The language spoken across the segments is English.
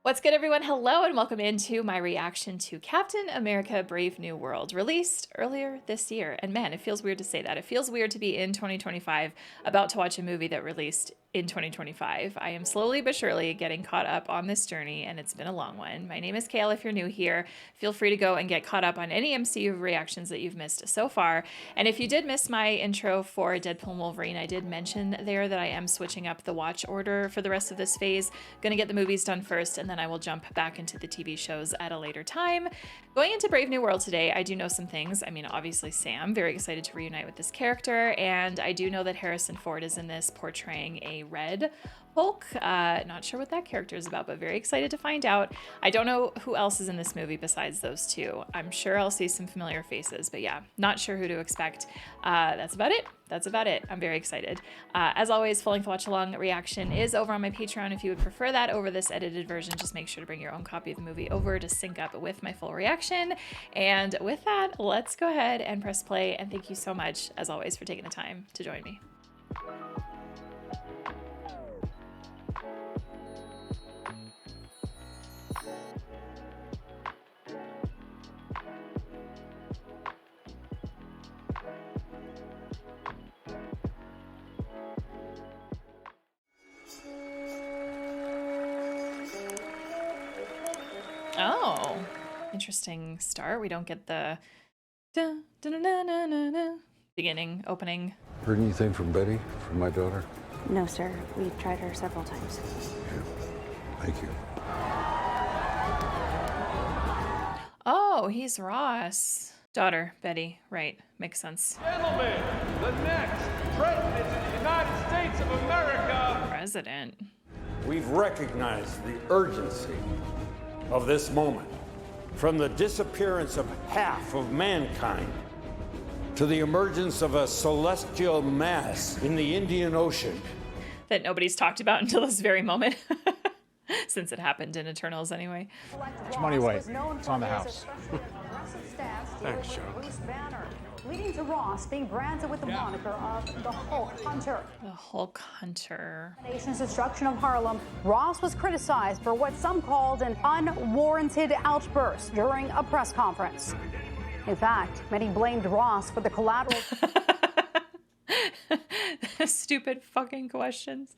What's good, everyone? Hello, and welcome into my reaction to Captain America Brave New World, released earlier this year. And man, it feels weird to say that. It feels weird to be in 2025 about to watch a movie that released in 2025. I am slowly but surely getting caught up on this journey, and it's been a long one. My name is Kale. If you're new here, feel free to go and get caught up on any MCU reactions that you've missed so far. And if you did miss my intro for Deadpool and Wolverine, I did mention there that I am switching up the watch order for the rest of this phase. Gonna get the movies done first, and then I will jump back into the TV shows at a later time. Going into Brave New World today, I do know some things. I mean, obviously Sam, very excited to reunite with this character, and I do know that Harrison Ford is in this portraying a red Hulk. Not sure what that character is about, but very excited to find out. I don't know who else is in this movie besides those two. I'm sure I'll see some familiar faces, but yeah, not sure who to expect. That's about it. That's about it. I'm very excited. As always, full length watch along reaction is over on my Patreon. If you would prefer that over this edited version, just make sure to bring your own copy of the movie over to sync up with my full reaction. And with that, let's go ahead and press play. And thank you so much, as always, for taking the time to join me. Oh, interesting start. We don't get the beginning, opening. Heard anything from Betty, from my daughter? No, sir. We've tried her several times. Yeah. Thank you. Oh, he's Ross. Daughter, Betty. Right. Makes sense. Gentlemen, the next President of the United States of America. President. We've recognized the urgency of this moment. From the disappearance of half of mankind to the emergence of a celestial mass in the Indian Ocean. That nobody's talked about until this very moment. Since it happened in Eternals anyway. It's money away. It's on the house. Thanks, Chuck. Bruce Banner, leading to Ross being branded with the moniker of the Hulk Hunter. The Hulk Hunter. The nation's destruction of Harlem, Ross was criticized for what some called an unwarranted outburst during a press conference. In fact, many blamed Ross for the collateral. Stupid fucking questions.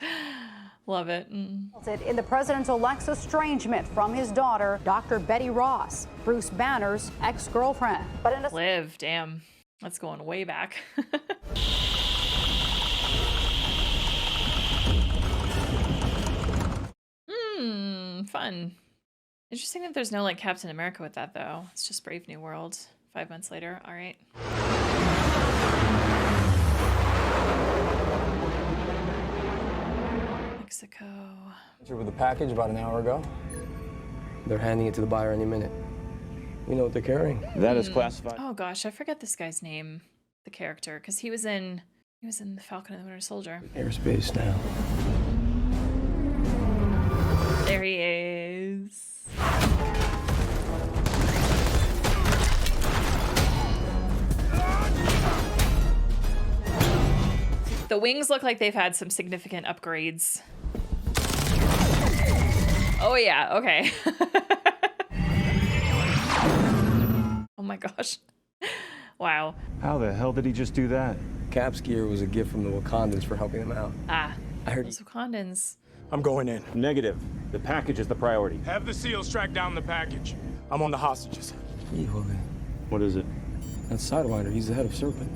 Love it. In the president-elect's estrangement from his daughter, Dr. Betty Ross, Bruce Banner's ex-girlfriend. But in a Liv, damn. That's going way back. Fun. Interesting that there's no like Captain America with that though. It's just Brave New World. 5 months later. All right. Mexico. With the package about an hour ago. They're handing it to the buyer any minute. We know what they're carrying. That is classified. Oh gosh, I forget this guy's name, the character, because he was in the Falcon and the Winter Soldier. Airspace now. There he is. The wings look like they've had some significant upgrades. Oh yeah, okay. Oh my gosh. Wow. How the hell did he just do that? Cap's gear was a gift from the Wakandans for helping them out. Ah, I heard those Wakandans. I'm going in. Negative. The package is the priority. Have the SEALs track down the package. I'm on the hostages. Híjole. What is it? That's Sidewinder. He's the head of Serpent.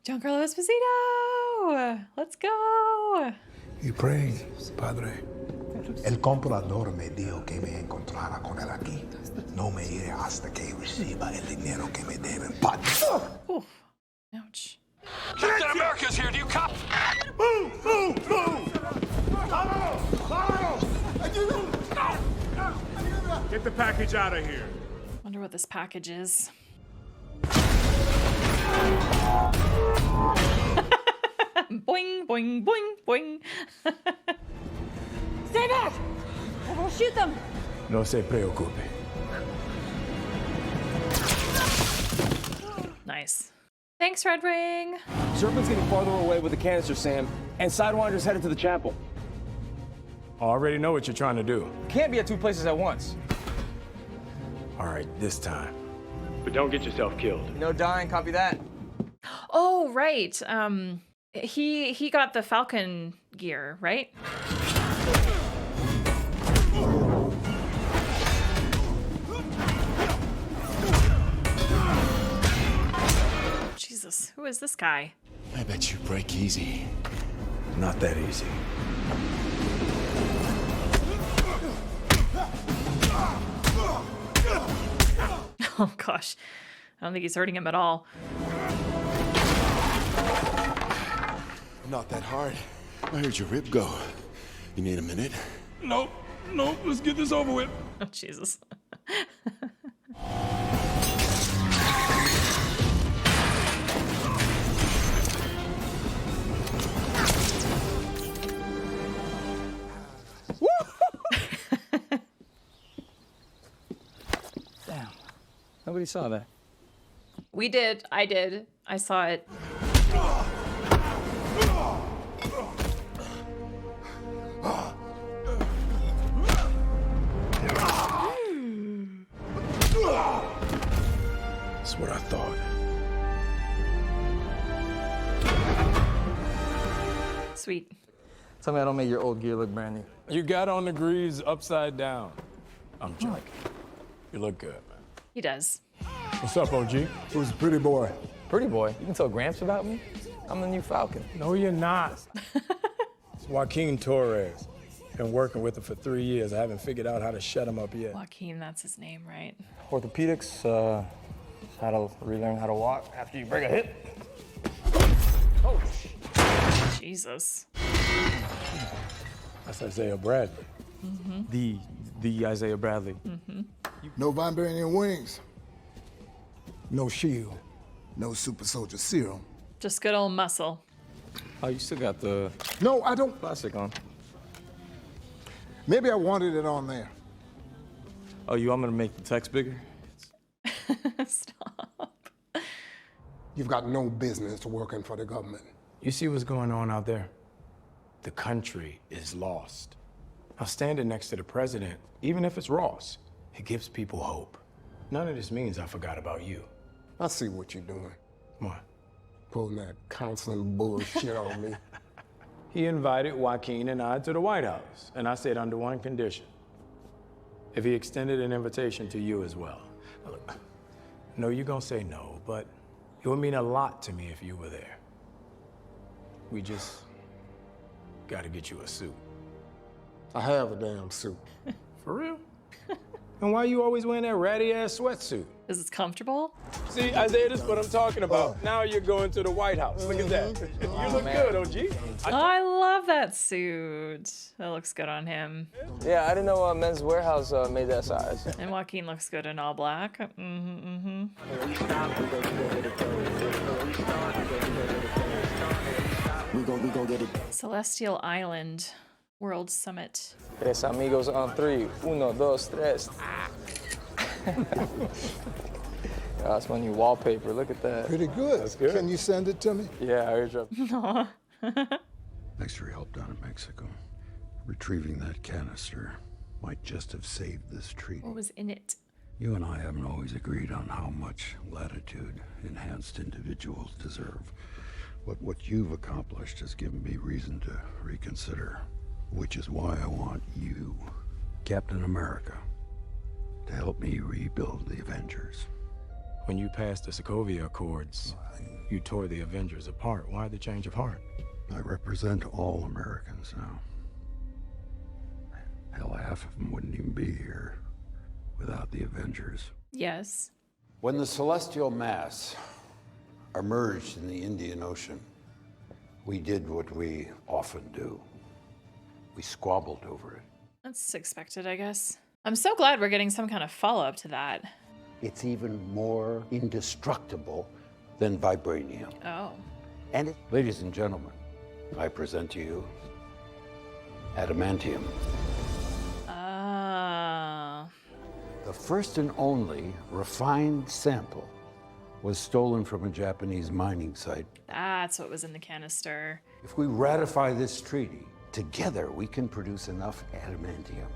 Giancarlo Esposito! Let's go! Y praying, Padre. El comprador me dijo que me encontrara con él aquí. No me iré hasta que reciba el dinero que me deben. Oof. Ouch. Captain America's here. Do you cop? Move! Move! Move! Get the package out of here. Wonder what this package is. Boing, boing, boing, boing. Stay back! I will shoot them! No se preocupe. Nice. Thanks, Red Wing. Serpent's getting farther away with the canister, Sam, and Sidewinder's headed to the chapel. I already know what you're trying to do. Can't be at two places at once. All right, this time. But don't get yourself killed. No dying, copy that. Oh, right. He got the Falcon gear, right? Jesus, who is this guy? I bet you break easy. Not that easy. Oh gosh, I don't think he's hurting him at all. Not that hard. I heard your rib go. You need a minute? Nope, let's get this over with. Oh, Jesus. Damn. Nobody saw that. We did. I did. I saw it. That's what I thought. Sweet. Tell me I don't make your old gear look brand new. You got on the greaves upside down. I'm joking. You look good, man. He does. What's up, OG? Who's a pretty boy? Pretty boy, you can tell Gramps about me? I'm the new Falcon. No, you're not. It's Joaquin Torres. Been working with him for 3 years. I haven't figured out how to shut him up yet. Joaquin, that's his name, right? Orthopedics, how to relearn how to walk after you break a hip. Oh, Jesus. That's Isaiah Bradley. The Isaiah Bradley. No vibranium wings. No shield. No super soldier serum. Just good old muscle. Oh, you still got the No, I don't. plastic on. Maybe I wanted it on there. Oh, you want me to make the text bigger? Stop. You've got no business working for the government. You see what's going on out there? The country is lost. Now, standing next to the president, even if it's Ross, it gives people hope. None of this means I forgot about you. I see what you're doing. What? Pulling that counseling bullshit on me. He invited Joaquin and I to the White House, and I said under one condition. If he extended an invitation to you as well. Now, look, I know you're gonna say no, but it would mean a lot to me if you were there. We just gotta get you a suit. I have a damn suit. For real? And why you always wearing that ratty-ass sweatsuit? Is it comfortable? See, Isaiah, this is what I'm talking about. Now you're going to the White House. Look at that. You look good, OG. Oh, I love that suit. That looks good on him. Yeah, I didn't know Men's Warehouse made that size. And Joaquin looks good in all black. We go get it. Celestial Island World Summit. Tres amigos on three. Uno, dos, tres. That's my new wallpaper. Look at that. Pretty good. That's good. Can you send it to me? Yeah, I airdrop. Thanks for your help down in Mexico. Retrieving that canister might just have saved this treaty. What was in it? You and I haven't always agreed on how much latitude enhanced individuals deserve. But what you've accomplished has given me reason to reconsider, which is why I want you, Captain America, to help me rebuild the Avengers. When you passed the Sokovia Accords, you tore the Avengers apart. Why the change of heart? I represent all Americans now. Hell, half of them wouldn't even be here without the Avengers. Yes. When the celestial mass emerged in the Indian Ocean, we did what we often do. We squabbled over it. That's expected, I guess. I'm so glad we're getting some kind of follow-up to that. It's even more indestructible than vibranium. Oh. And ladies and gentlemen, I present to you adamantium. Ah. The first and only refined sample was stolen from a Japanese mining site. That's what was in the canister. If we ratify this treaty, Together, we can produce enough adamantium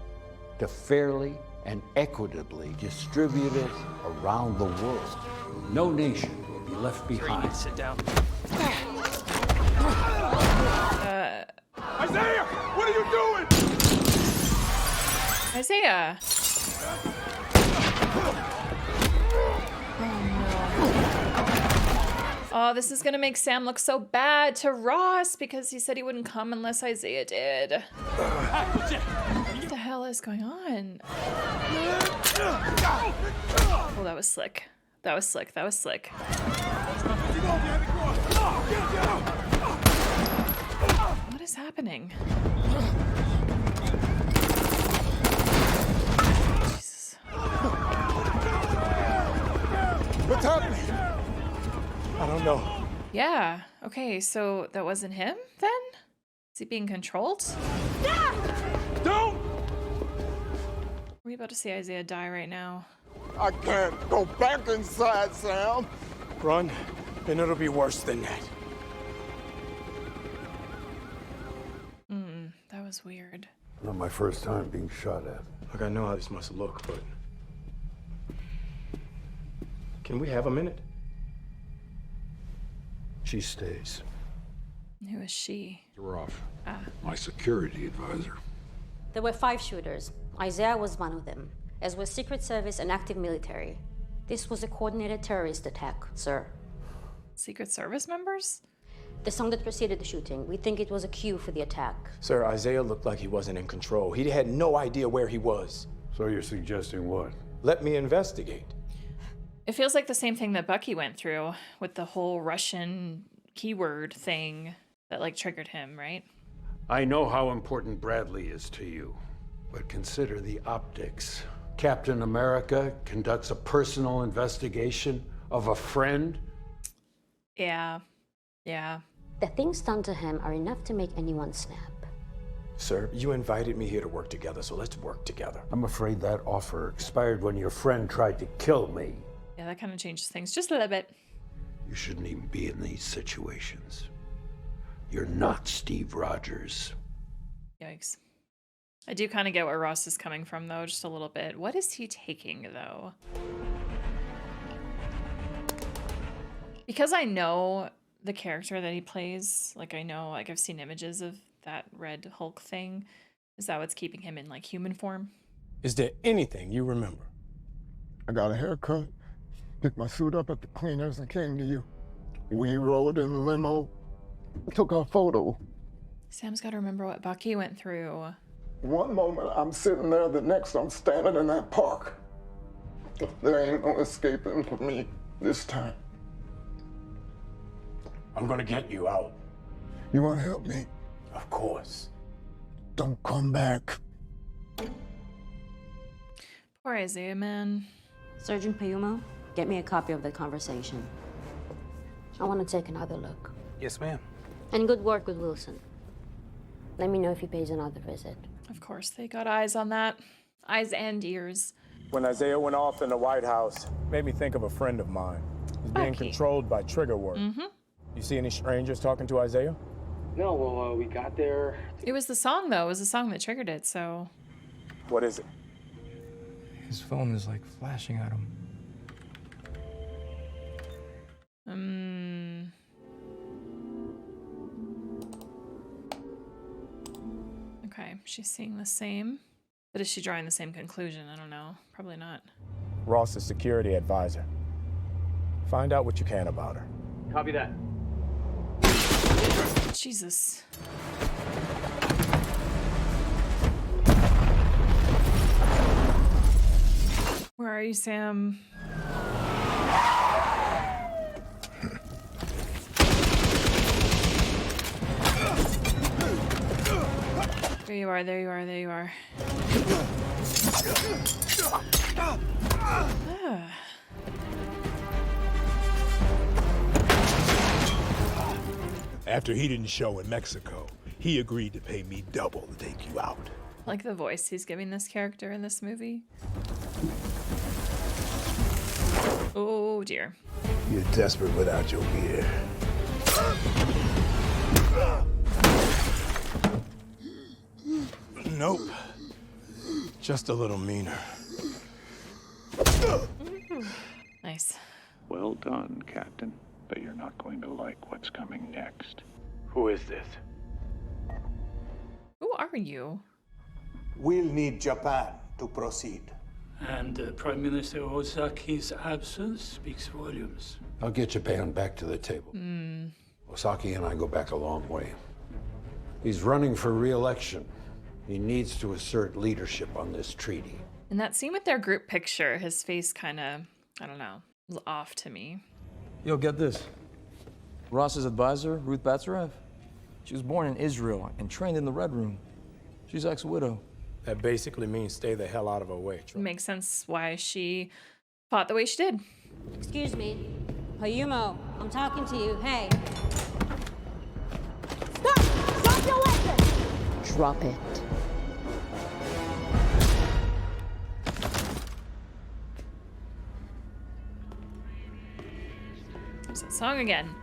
to fairly and equitably distribute it around the world. No nation will be left behind. Sit down. Isaiah, what are you doing? Isaiah. Oh, this is gonna make Sam look so bad to Ross because he said he wouldn't come unless Isaiah did. What the hell is going on? Oh, that was slick. That was slick. That was slick. What is happening? Jesus. What's happening? I don't know. Yeah. Okay, so that wasn't him then? Is he being controlled? Don't! Are we about to see Isaiah die right now? I can't go back inside, Sam. Run, and it'll be worse than that. That was weird. Not my first time being shot at. Look, I know how this must look, but... Can we have a minute? She stays. Who is she? Roth, my security advisor. There were 5 shooters. Isaiah was one of them, as was Secret Service and active military. This was a coordinated terrorist attack, sir. Secret Service members? The song that preceded the shooting, we think it was a cue for the attack. Sir, Isaiah looked like he wasn't in control. He had no idea where he was. So you're suggesting what? Let me investigate. It feels like the same thing that Bucky went through with the whole Russian keyword thing that like triggered him, right? I know how important Bradley is to you, but consider the optics. Captain America conducts a personal investigation of a friend. Yeah. Yeah. The things done to him are enough to make anyone snap. Sir, you invited me here to work together, so let's work together. I'm afraid that offer expired when your friend tried to kill me. Yeah, that kind of changes things just a little bit. You shouldn't even be in these situations. You're not Steve Rogers. Yikes. I do kind of get where Ross is coming from, though, just a little bit. What is he taking, though? Because I know the character that he plays, like I know, like I've seen images of that Red Hulk thing. Is that what's keeping him in like human form? Is there anything you remember? I got a haircut, picked my suit up at the cleaners, and came to you. We rode in the limo, took our photo. Sam's got to remember what Bucky went through. One moment I'm sitting there, the next I'm standing in that park. There ain't no escaping for me this time. I'm gonna get you out. You want to help me? Of course. Don't come back. Poor Isaiah, man. Sergeant Payumo, get me a copy of the conversation. I want to take another look. Yes, ma'am. And good work with Wilson. Let me know if he pays another visit. Of course, they got eyes on that. Eyes and ears. When Isaiah went off in the White House, made me think of a friend of mine. He's being Bucky. controlled by trigger word. You see any strangers talking to Isaiah? No, well, we got there. It was the song, though. It was the song that triggered it, so... What is it? His phone is like flashing at him. Okay, she's seeing the same. But is she drawing the same conclusion? I don't know. Probably not. Ross's security advisor. Find out what you can about her. Copy that. Jesus. Where are you, Sam? There you are, there you are, there you are. After he didn't show in Mexico, he agreed to pay me double to take you out. Like the voice he's giving this character in this movie. Oh dear. You're desperate without your gear. Nope. Just a little meaner. Nice. Well done, Captain. But you're not going to like what's coming next. Who is this? Who are you? We'll need Japan to proceed. And Prime Minister Osaki's absence speaks volumes. I'll get Japan back to the table. Osaki and I go back a long way. He's running for re-election. He needs to assert leadership on this treaty. In that scene with their group picture, his face kind of, I don't know, was off to me. Yo, get this. Ross's advisor, Ruth Batsarev, she was born in Israel and trained in the Red Room. She's ex-widow. That basically means stay the hell out of her way. Makes sense why she fought the way she did. Excuse me. Hayumo, I'm talking to you. Hey. Stop! Stop your weapon! Drop it. It's that song again.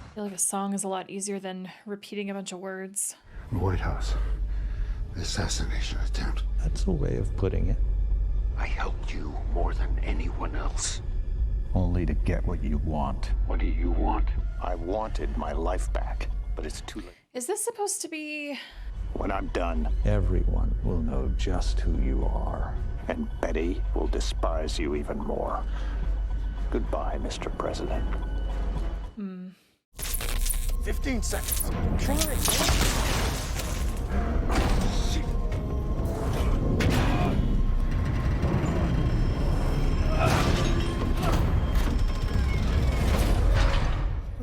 I feel like a song is a lot easier than repeating a bunch of words. The White House. The assassination attempt. That's a way of putting it. I helped you more than anyone else. Only to get what you want. What do you want? I wanted my life back, but it's too late. Is this supposed to be... When I'm done, everyone will know just who you are. And Betty will despise you even more. Goodbye, Mr. President. 15 seconds. Try it.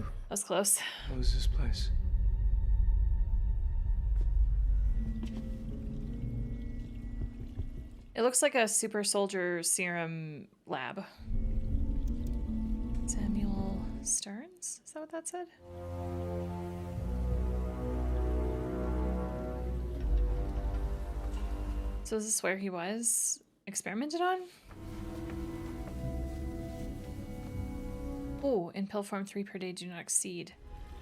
That was close. What is this place? It looks like a super soldier serum lab. Samuel Stearns? Is that what that said? So is this where he was experimented on? Oh, in pill form 3 per day, do not exceed.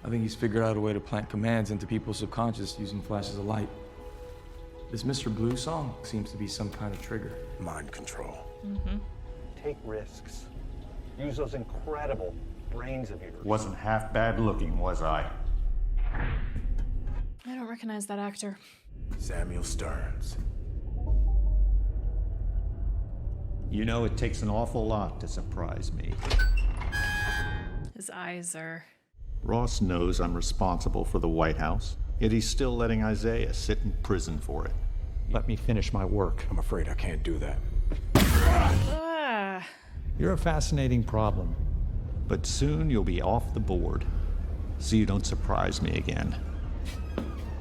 I think he's figured out a way to plant commands into people's subconscious using flashes of light. This Mr. Blue song seems to be some kind of trigger. Mind control. Take risks. Use those incredible brains of yours. Wasn't half bad looking, was I? I don't recognize that actor. Samuel Stearns. You know, it takes an awful lot to surprise me. His eyes are... Ross knows I'm responsible for the White House, yet he's still letting Isaiah sit in prison for it. Let me finish my work. I'm afraid I can't do that. Ah. You're a fascinating problem. But soon you'll be off the board, so you don't surprise me again.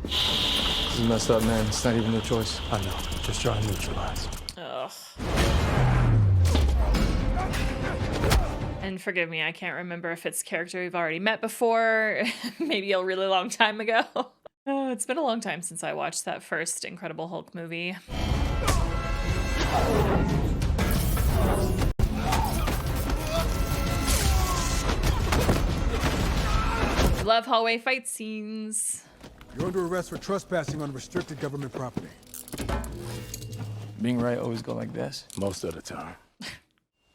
This is messed up, man. It's not even their choice. I know. Just try and neutralize. Ugh. And forgive me, I can't remember if it's a character we've already met before, maybe a really long time ago. Oh, it's been a long time since I watched that first Incredible Hulk movie. Love hallway fight scenes. You're under arrest for trespassing on restricted government property. Being right always go like this. Most of the time.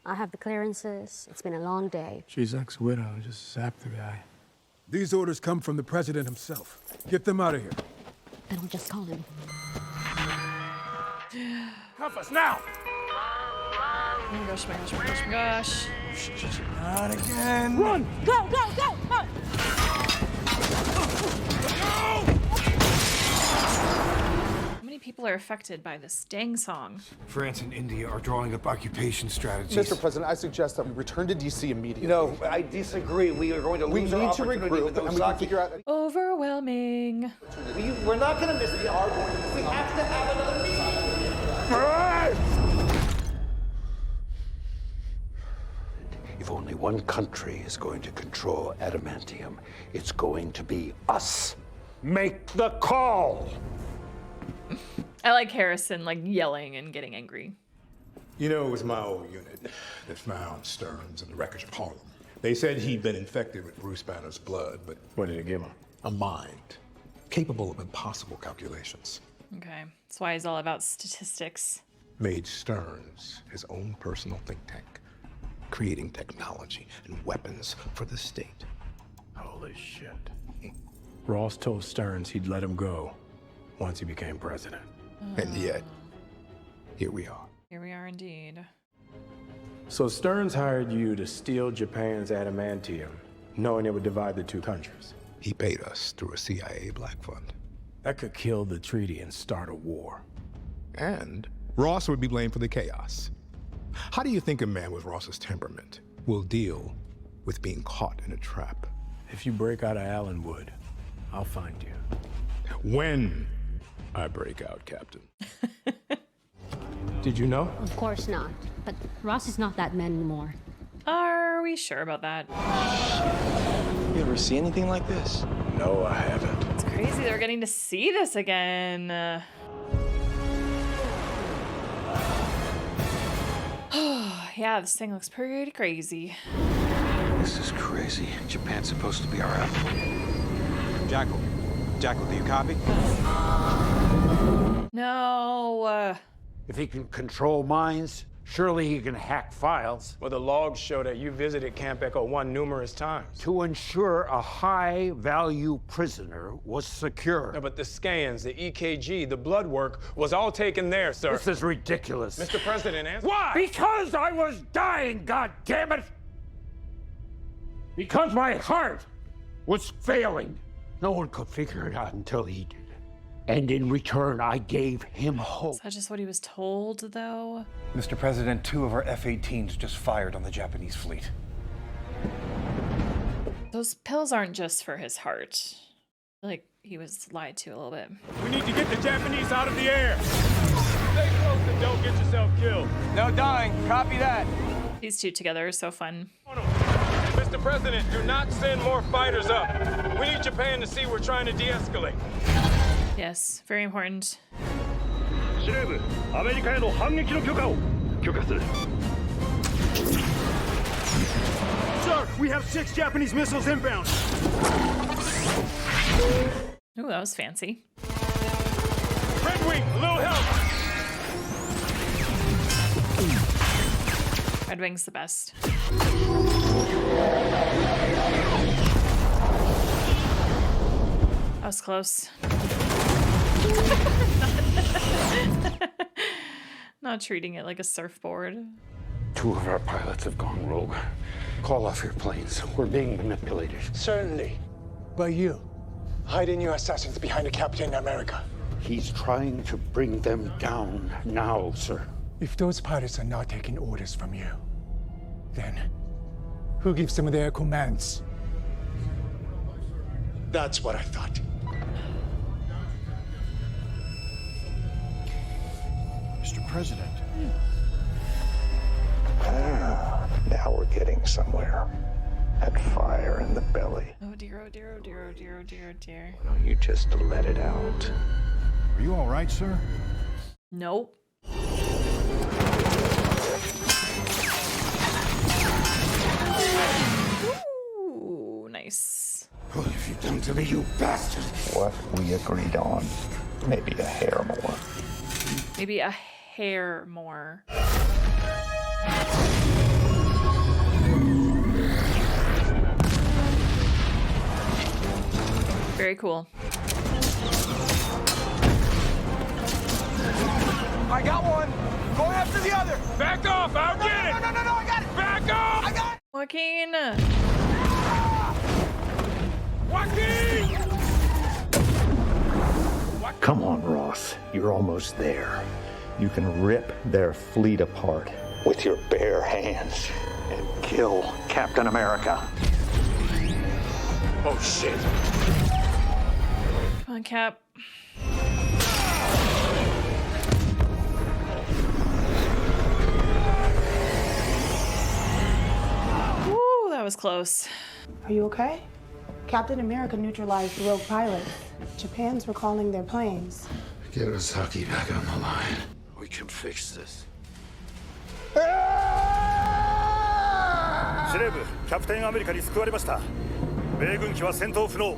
I have the clearances. It's been a long day. She's ex-widow. Just zap the guy. These orders come from the president himself. Get them out of here. Then I'll just call him. Cuff us now! Oh my gosh, my gosh, my gosh, my gosh. Not again! Run! Go, go, go! Go! How many people are affected by this dang song? France and India are drawing up occupation strategies. Mr. President, I suggest that we return to D.C. immediately. No, I disagree. We are going to lose our opportunity with and we can Osaki. figure out... Overwhelming. We're not going to miss it. We are going to miss it. We have to have another meeting. If only one country is going to control adamantium, it's going to be us. Make the call! I like Harrison, like, yelling and getting angry. You know, it was my old unit that found Stearns in the wreckage of Harlem. They said he'd been infected with Bruce Banner's blood, but What did it give him? a mind capable of impossible calculations. Okay. That's why he's all about statistics. Made Stearns his own personal think tank, creating technology and weapons for the state. Holy shit. Ross told Stearns he'd let him go once he became president. And yet, here we are. Here we are indeed. So Stearns hired you to steal Japan's adamantium, knowing it would divide the two countries. He paid us through a CIA black fund. That could kill the treaty and start a war. And Ross would be blamed for the chaos. How do you think a man with Ross's temperament will deal with being caught in a trap? If you break out of Allenwood, I'll find you. When I break out, Captain. Did you know? Of course not. But Ross is not that man anymore. Are we sure about that? You ever see anything like this? No, I haven't. It's crazy that we're getting to see this again. Yeah, this thing looks pretty crazy. This is crazy. Japan's supposed to be our ally. Jackal. Jackal, do you copy? No. If he can control minds, surely he can hack files. Well, the logs show that you visited Camp Echo 1 numerous times. To ensure a high-value prisoner was secure. No, but the scans, the EKG, the blood work was all taken there, sir. This is ridiculous. Mr. President, answer. Why? Because I was dying, goddammit! Because my heart was failing. No one could figure it out until he did. And in return, I gave him hope. Is that just what he was told, though? Mr. President, 2 of our F-18s just fired on the Japanese fleet. Those pills aren't just for his heart. Like, he was lied to a little bit. We need to get the Japanese out of the air. Stay close and don't get yourself killed. No dying. Copy that. These two together are so fun. Mr. President, do not send more fighters up. We need Japan to see we're trying to de-escalate. Yes, very important. 司令部、アメリカへの反撃の許可を許可する。Sir, we have 6 Japanese missiles inbound. Ooh, that was fancy. Red Wing, a little help. Red Wing's the best. That was close. Not treating it like a surfboard. 2 of our pilots have gone rogue. Call off your planes. We're being manipulated. Certainly. By you. Hiding your assassins behind a Captain America. He's trying to bring them down now, sir. If those pilots are not taking orders from you, then who gives them their commands? That's what I thought. Mr. President. Now we're getting somewhere. That fire in the belly. Oh dear, oh dear, oh dear, oh dear, oh dear, oh dear. Why don't you just let it out? Are you all right, sir? Nope. Ooh, nice. What have you done to me, you bastard? What we agreed on. Maybe a hair more. Maybe a hair more. Very cool. I got one. Going after the other. Back off. I'll get it. No, I got it. Back off. I got it. Joaquin. Joaquin. Come on, Ross. You're almost there. You can rip their fleet apart with your bare hands and kill Captain America. Oh, shit. Come on, Cap. Ooh, that was close. Are you okay? Captain America neutralized the rogue pilots. Japan's recalling their planes. Get Ozaki back on the line. We can fix this. 司令部、キャプテンアメリカに救われました。米軍機は戦闘不能。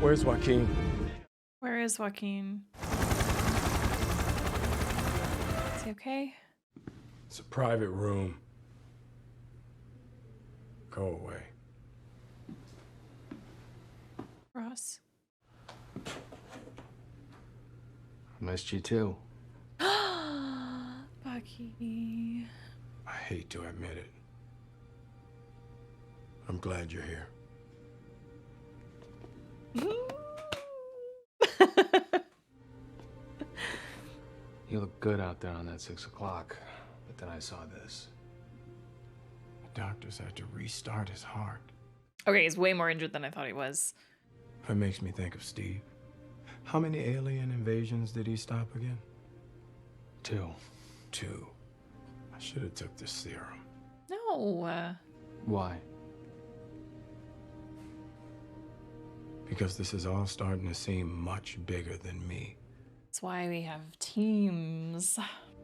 Where's Joaquin? Where is Joaquin? Is he okay? It's a private room. Go away. Ross. Missed you too. Bucky. I hate to admit it. I'm glad you're here. You look good out there on that 6 o'clock, but then I saw this. The doctors had to restart his heart. Okay, he's way more injured than I thought he was. That makes me think of Steve. How many alien invasions did he stop again? 2. 2. I should have took the serum. No. Why? Because this is all starting to seem much bigger than me. That's why we have teams.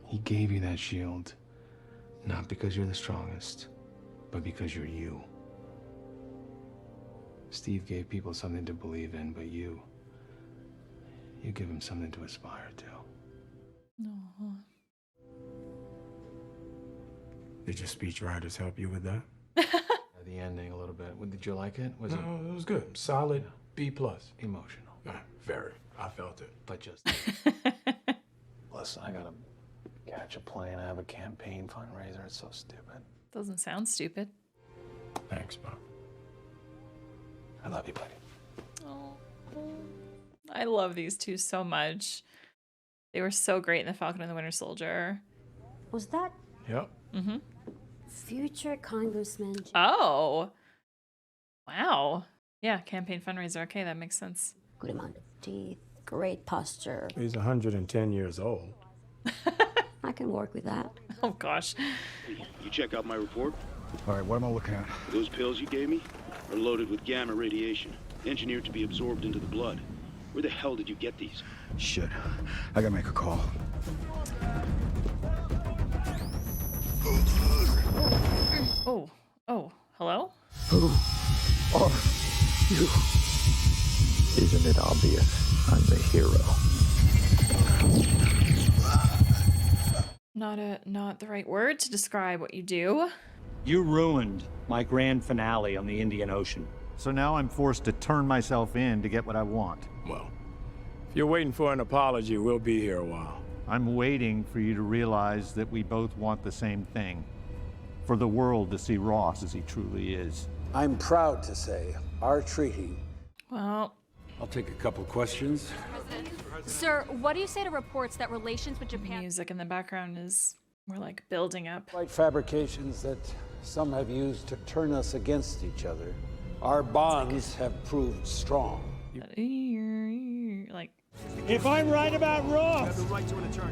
He gave you that shield, not because you're the strongest, but because you're you. Steve gave people something to believe in, but you give him something to aspire to. No. Did your speechwriters help you with that? The ending a little bit. Did you like it? It was good. Solid B+. Emotional. Very. I felt it. But just... Listen, I gotta catch a plane. I have a campaign fundraiser. It's so stupid. Doesn't sound stupid. Thanks, Bob. I love you, buddy. Oh, I love these two so much. They were so great in The Falcon and the Winter Soldier. Was that Yep. Mm-hmm. future Congressman? Oh. Wow. Yeah, campaign fundraiser. Okay, that makes sense. Good amount of teeth, great posture. He's 110 years old. I can work with that. Oh, gosh. You check out my report? All right, what am I looking at? Those pills you gave me are loaded with gamma radiation, engineered to be absorbed into the blood. Where the hell did you get these? Shit. I gotta make a call. Oh, hello? Who are you? Isn't it obvious? I'm the hero. Not the right word to describe what you do. You ruined my grand finale on the Indian Ocean. So now I'm forced to turn myself in to get what I want. Well, if you're waiting for an apology, we'll be here a while. I'm waiting for you to realize that we both want the same thing. For the world to see Ross as he truly is. I'm proud to say our treaty. Well, I'll take a couple questions. Sir, what do you say to reports that relations with Japan... Music in the background is more like building up. Quite fabrications that some have used to turn us against each other. Our bonds have proved strong. Like, if I'm right about Ross,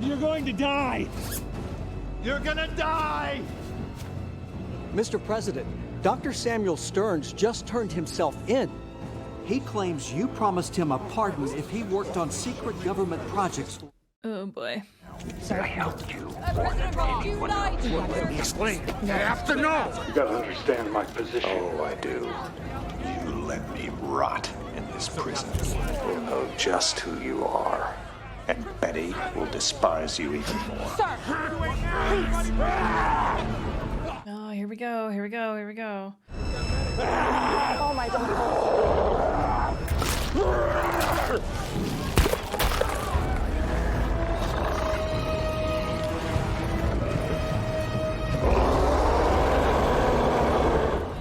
you're going to die. You're gonna die! Mr. President, Dr. Samuel Stearns just turned himself in. He claims you promised him a pardon if he worked on secret government projects. Oh boy. I helped you. President Ross, you lied to us. Let me explain. You have to know. You gotta understand my position. Oh, I do. You let me rot in this prison. You'll know just who you are. And Betty will despise you even more. Sir, please. Oh, here we go. Oh my God.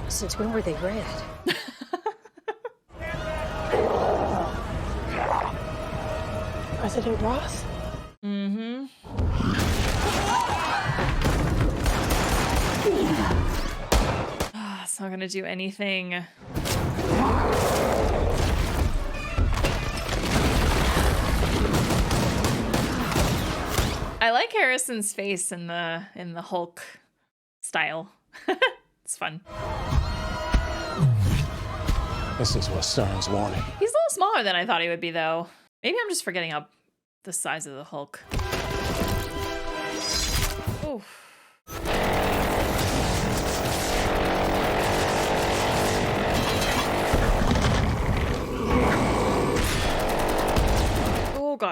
Since when were they red? President Ross? Mm-hmm. It's not gonna do anything. I like Harrison's face in the Hulk style. It's fun. This is what Stearns wanted. He's a little smaller than I thought he would be, though. Maybe I'm just forgetting how the size of the Hulk.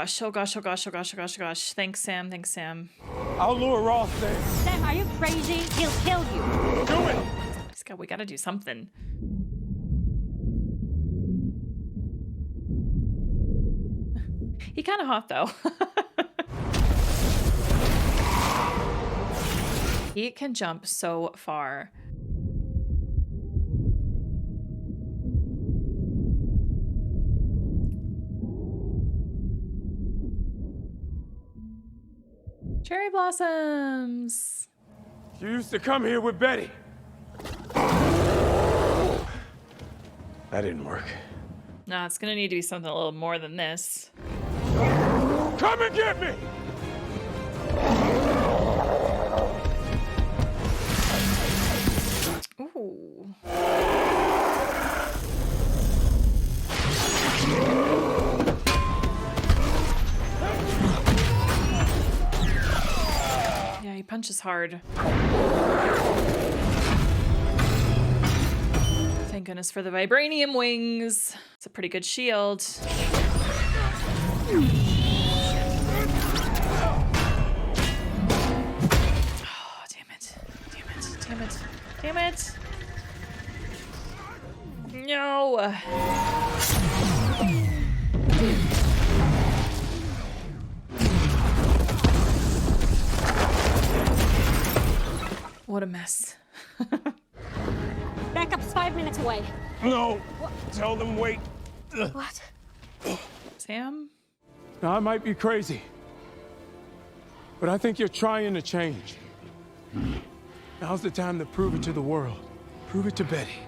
gosh. Oh gosh. Oh gosh. Oh gosh. Oh gosh. Oh gosh. Thanks, Sam. Thanks, Sam. I'll lure Ross there. Sam, are you crazy? He'll kill you. Do it! We gotta do something. He kind of hot though. He can jump so far. Cherry blossoms. You used to come here with Betty. That didn't work. Nah, it's gonna need to be something a little more than this. Come and get me! Ooh. Yeah, he punches hard. Thank goodness for the vibranium wings. It's a pretty good shield. Oh, damn it. Damn it. Damn it. Damn it. No. What a mess. Backup's 5 minutes away. No. What? Tell them wait. What? Sam? Now, I might be crazy, but I think you're trying to change. Now's the time to prove it to the world. Prove it to Betty.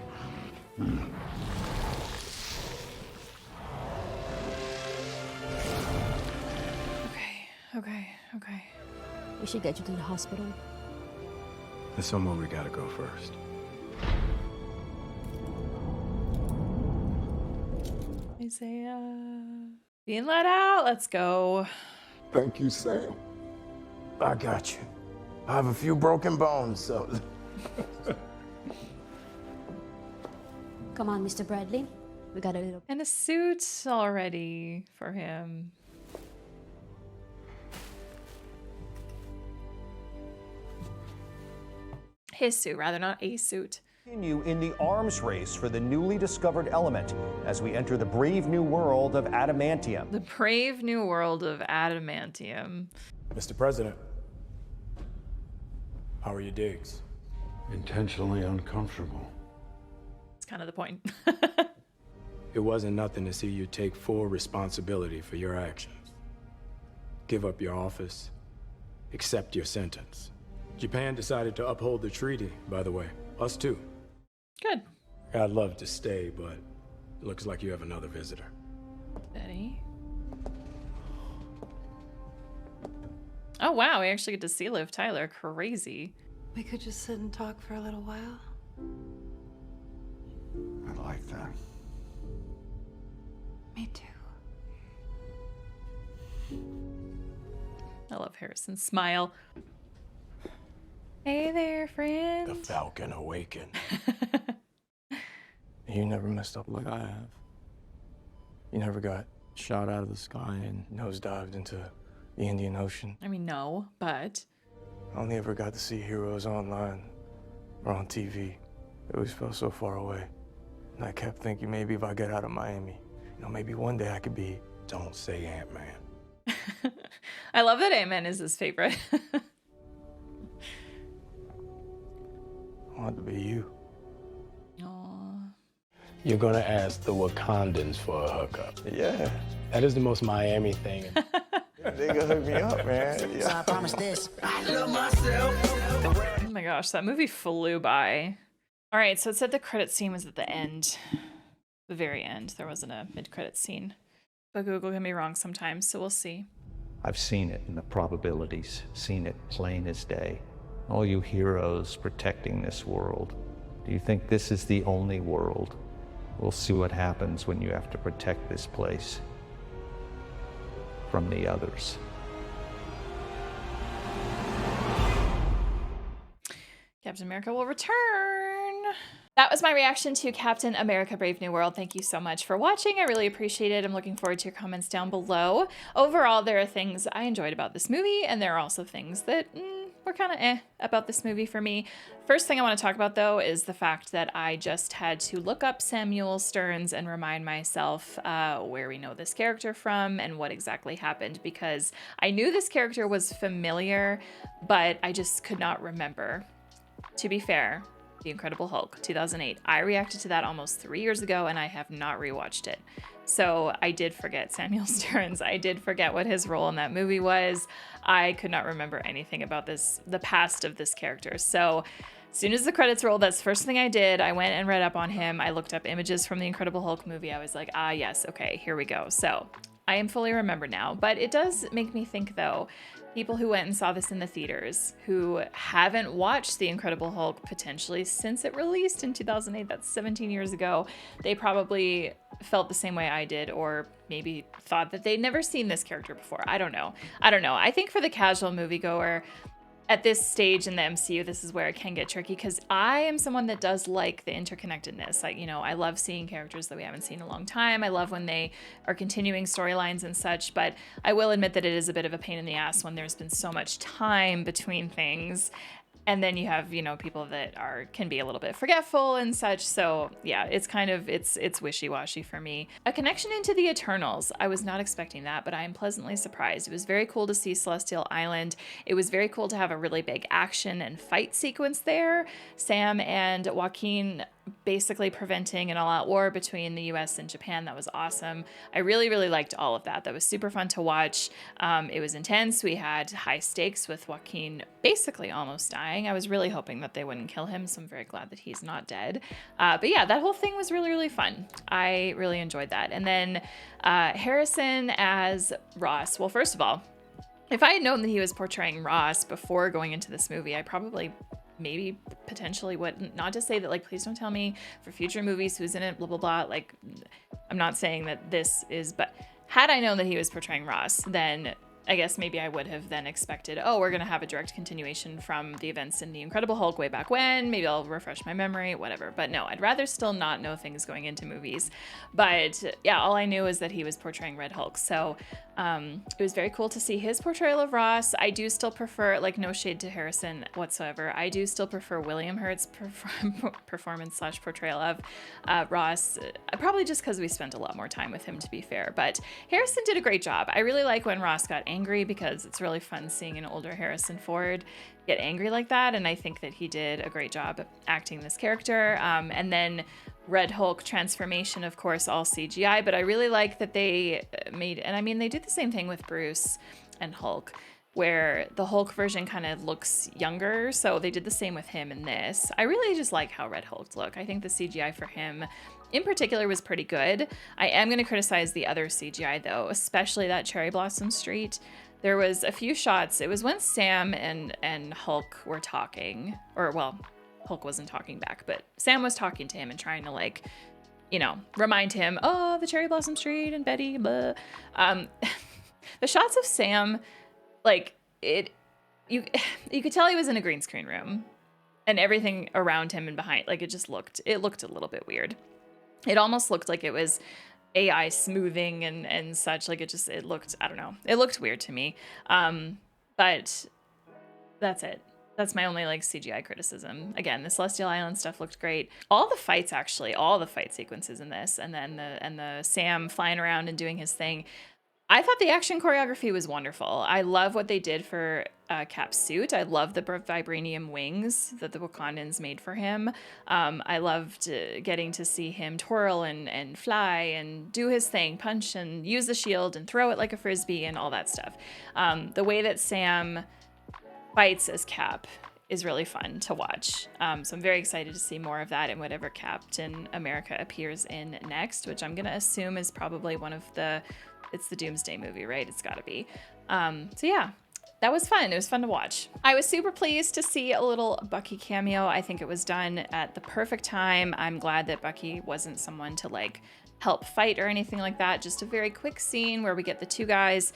Okay. We should get you to the hospital. There's somewhere we gotta go first. Isaiah. Being let out. Let's go. Thank you, Sam. I got you. I have a few broken bones, so... Come on, Mr. Bradley. We got a little... And a suit already for him. His suit, rather, not a suit. Continue in the arms race for the newly discovered element as we enter the brave new world of adamantium. The brave new world of adamantium. Mr. President, how are your digs? Intentionally uncomfortable. It's kind of the point. It wasn't nothing to see you take full responsibility for your actions. Give up your office, accept your sentence. Japan decided to uphold the treaty, by the way. Us too. Good. I'd love to stay, but it looks like you have another visitor. Betty. Oh wow, we actually get to see Liv Tyler. Crazy. We could just sit and talk for a little while. I like that. Me too. I love Harrison's smile. Hey there, friend. The Falcon awakened. You never messed up like I have. You never got shot out of the sky and nosedived into the Indian Ocean. I mean, no, but... I only ever got to see heroes online or on TV. It always felt so far away. And I kept thinking maybe if I get out of Miami, maybe one day I could be, don't say Ant-Man. I love that Ant-Man is his favorite. I want to be you. Aww. You're gonna ask the Wakandans for a hookup. Yeah. That is the most Miami thing. Nigga, hook me up, man. Yeah. So I promise this. I love myself. Oh my gosh, that movie flew by. All right, so it said the credit scene was at the end. The very end. There wasn't a mid-credit scene. But Google can be wrong sometimes, so we'll see. I've seen it in the probabilities, seen it plain as day. All you heroes protecting this world. Do you think this is the only world? We'll see what happens when you have to protect this place from the others. Captain America will return. That was my reaction to Captain America Brave New World. Thank you so much for watching. I really appreciate it. I'm looking forward to your comments down below. Overall, there are things I enjoyed about this movie, and there are also things that were kind of about this movie for me. First thing I want to talk about, though, is the fact that I just had to look up Samuel Stearns and remind myself where we know this character from and what exactly happened, because I knew this character was familiar, but I just could not remember. To be fair, The Incredible Hulk, 2008. I reacted to that almost 3 years ago, and I have not rewatched it. So I did forget Samuel Stearns. I did forget what his role in that movie was. I could not remember anything about the past of this character. So as soon as the credits rolled, that's the first thing I did. I went and read up on him. I looked up images from the Incredible Hulk movie. I was like, ah, yes, okay, here we go. So I am fully remembered now. But it does make me think, though, people who went and saw this in the theaters, who haven't watched The Incredible Hulk potentially since it released in 2008, that's 17 years ago, they probably felt the same way I did, or maybe thought that they'd never seen this character before. I don't know. I think for the casual moviegoer, at this stage in the MCU, this is where it can get tricky, because I am someone that does like the interconnectedness. I love seeing characters that we haven't seen in a long time. I love when they are continuing storylines and such, but I will admit that it is a bit of a pain in the ass when there's been so much time between things. And then you have, people that can be a little bit forgetful and such. So yeah, it's kind of, it's wishy-washy for me. A connection into the Eternals. I was not expecting that, but I am pleasantly surprised. It was very cool to see Celestial Island. It was very cool to have a really big action and fight sequence there. Sam and Joaquin basically preventing an all-out war between the US and Japan. That was awesome. I really, really liked all of that. That was super fun to watch. It was intense. We had high stakes with Joaquin basically almost dying. I was really hoping that they wouldn't kill him, so I'm very glad that he's not dead. But yeah, that whole thing was really, really fun. I really enjoyed that. And then Harrison as Ross. Well, first of all, if I had known that he was portraying Ross before going into this movie, I probably maybe potentially would. Not to say that, please don't tell me for future movies who's in it, blah, blah, blah. I'm not saying that this is, but had I known that he was portraying Ross, then I guess maybe I would have then expected, oh, we're going to have a direct continuation from the events in The Incredible Hulk way back when. Maybe I'll refresh my memory, whatever. But no, I'd rather still not know things going into movies. But yeah, all I knew is that he was portraying Red Hulk. So it was very cool to see his portrayal of Ross. I do still prefer, no shade to Harrison whatsoever, I do still prefer William Hurt's performance/portrayal of Ross, probably just because we spent a lot more time with him, to be fair. But Harrison did a great job. I really like when Ross got angry, because it's really fun seeing an older Harrison Ford get angry like that, and I think that he did a great job of acting this character. And then Red Hulk transformation, of course, all CGI, but I really like that they made, and I mean, they did the same thing with Bruce and Hulk, where the Hulk version kind of looks younger, so they did the same with him in this. I really just like how Red Hulk look. I think the CGI for him in particular was pretty good. I am going to criticize the other CGI though, especially that Cherry Blossom Street. There was a few shots, it was when Sam and Hulk were talking, or well, Hulk wasn't talking back, but Sam was talking to him and trying to remind him, oh, the Cherry Blossom Street and Betty, blah. The shots of Sam, you could tell he was in a green screen room, and everything around him and behind, it looked a little bit weird. It almost looked like it was AI smoothing and such. It looked, I don't know, it looked weird to me. But that's it. That's my only CGI criticism. Again, the Celestial Island stuff looked great. All the fights, actually, all the fight sequences in this, and then the Sam flying around and doing his thing. I thought the action choreography was wonderful. I love what they did for Cap's suit. I love the vibranium wings that the Wakandans made for him. I loved getting to see him twirl and fly and do his thing, punch and use the shield and throw it like a frisbee and all that stuff. The way that Sam fights as Cap is really fun to watch. So I'm very excited to see more of that in whatever Captain America appears in next, which I'm going to assume is probably it's the Doomsday movie, right? It's got to be. So yeah, that was fun. It was fun to watch. I was super pleased to see a little Bucky cameo. I think it was done at the perfect time. I'm glad that Bucky wasn't someone to help fight or anything like that. Just a very quick scene where we get the two guys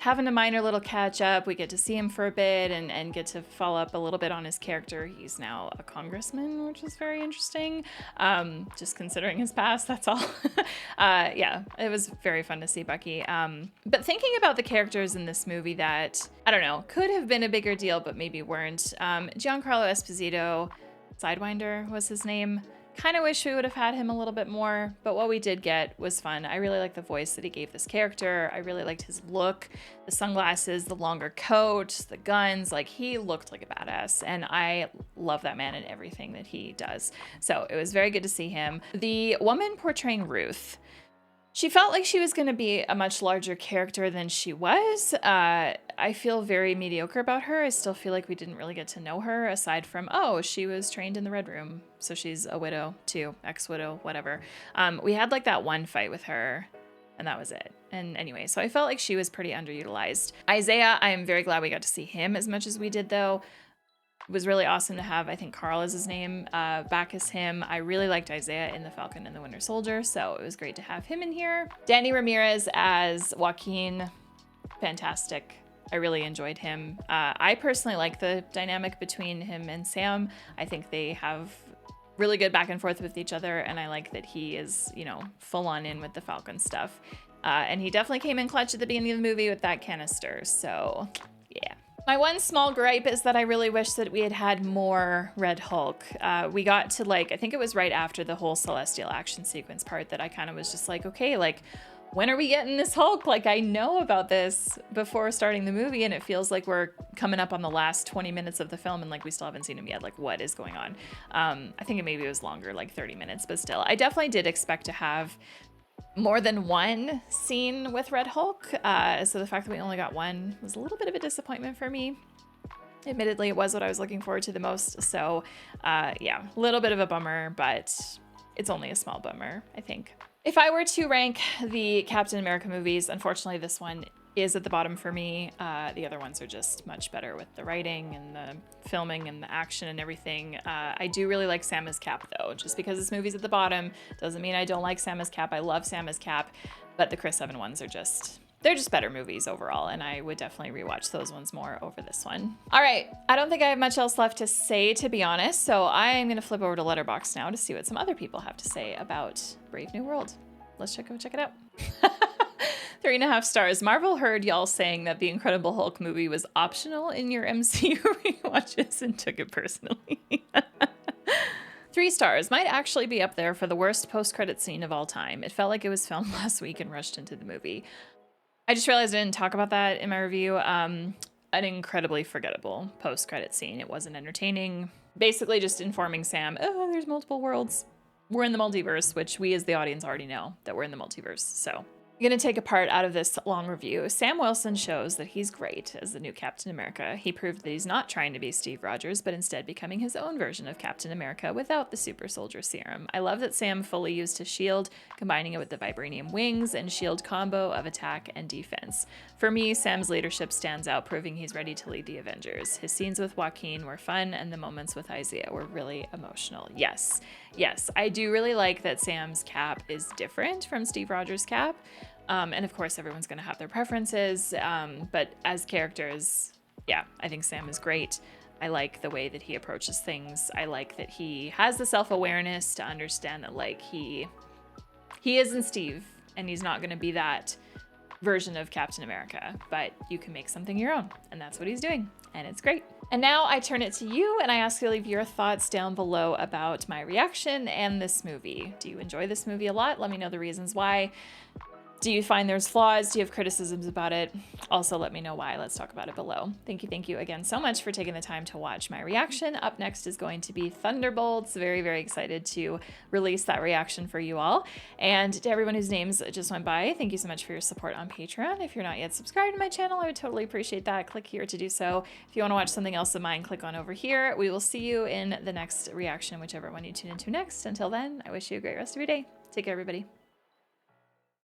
having a minor little catch up. We get to see him for a bit and get to follow up a little bit on his character. He's now a congressman, which is very interesting. Just considering his past, that's all. Yeah, it was very fun to see Bucky. But thinking about the characters in this movie that, I don't know, could have been a bigger deal, but maybe weren't. Giancarlo Esposito, Sidewinder was his name. Kind of wish we would have had him a little bit more, but what we did get was fun. I really liked the voice that he gave this character. I really liked his look, the sunglasses, the longer coat, the guns. Like, he looked like a badass, and I love that man and everything that he does. So it was very good to see him. The woman portraying Ruth, she felt like she was going to be a much larger character than she was. I feel very mediocre about her. I still feel like we didn't really get to know her aside from, oh, she was trained in the Red Room, so she's a widow too, ex-widow, whatever. We had like that one fight with her, and that was it. And anyway, so I felt like she was pretty underutilized. Isaiah, I am very glad we got to see him as much as we did, though. It was really awesome to have, I think Carl is his name, back as him. I really liked Isaiah in The Falcon and the Winter Soldier, so it was great to have him in here. Danny Ramirez as Joaquin, fantastic. I really enjoyed him. I personally like the dynamic between him and Sam. I think they have really good back and forth with each other, and I like that he is, you know, full on in with the Falcon stuff. And he definitely came in clutch at the beginning of the movie with that canister, so yeah. My one small gripe is that I really wish that we had had more Red Hulk. We got to, like, I think it was right after the whole Celestial action sequence part that I kind of was just like, okay, like, when are we getting this Hulk? Like, I know about this before starting the movie, and it feels like we're coming up on the last 20 minutes of the film, and like we still haven't seen him yet. Like, what is going on? I think maybe it was longer, like 30 minutes, but still, I definitely did expect to have more than one scene with Red Hulk. So the fact that we only got one was a little bit of a disappointment for me. Admittedly, it was what I was looking forward to the most. So yeah, a little bit of a bummer, but it's only a small bummer, I think. If I were to rank the Captain America movies, unfortunately, this one is at the bottom for me. The other ones are just much better with the writing and the filming and the action and everything. I do really like Sam as Cap, though. Just because this movie's at the bottom doesn't mean I don't like Sam as Cap. I love Sam as Cap, but the Chris Evans ones are just, they're just better movies overall, and I would definitely rewatch those ones more over this one. All right, I don't think I have much else left to say, to be honest, so I am gonna flip over to Letterboxd now to see what some other people have to say about Brave New World. Let's go check it out. 3.5 stars. Marvel heard y'all saying that the Incredible Hulk movie was optional in your MCU rewatches and took it personally. 3 stars. Might actually be up there for the worst post-credit scene of all time. It felt like it was filmed last week and rushed into the movie. I just realized I didn't talk about that in my review. An incredibly forgettable post-credit scene. It wasn't entertaining. Basically just informing Sam, oh, there's multiple worlds. We're in the multiverse, which we as the audience already know that we're in the multiverse, so. I'm going to take a part out of this long review. Sam Wilson shows that he's great as the new Captain America. He proved that he's not trying to be Steve Rogers, but instead becoming his own version of Captain America without the super soldier serum. I love that Sam fully used his shield, combining it with the vibranium wings and shield combo of attack and defense. For me, Sam's leadership stands out, proving he's ready to lead the Avengers. His scenes with Joaquin were fun, and the moments with Isaiah were really emotional. Yes, I do really like that Sam's Cap is different from Steve Rogers' Cap. And of course, everyone's going to have their preferences, but as characters, yeah, I think Sam is great. I like the way that he approaches things. I like that he has the self-awareness to understand that, like, he isn't Steve, and he's not going to be that version of Captain America, but you can make something your own, and that's what he's doing, and it's great. And now I turn it to you, and I ask you to leave your thoughts down below about my reaction and this movie. Do you enjoy this movie a lot? Let me know the reasons why. Do you find there's flaws? Do you have criticisms about it? Also, let me know why. Let's talk about it below. Thank you again so much for taking the time to watch my reaction. Up next is going to be Thunderbolts. Very, very excited to release that reaction for you all. And to everyone whose names just went by, thank you so much for your support on Patreon. If you're not yet subscribed to my channel, I would totally appreciate that. Click here to do so. If you want to watch something else of mine, click on over here. We will see you in the next reaction, whichever one you tune into next. Until then, I wish you a great rest of your day. Take care, everybody.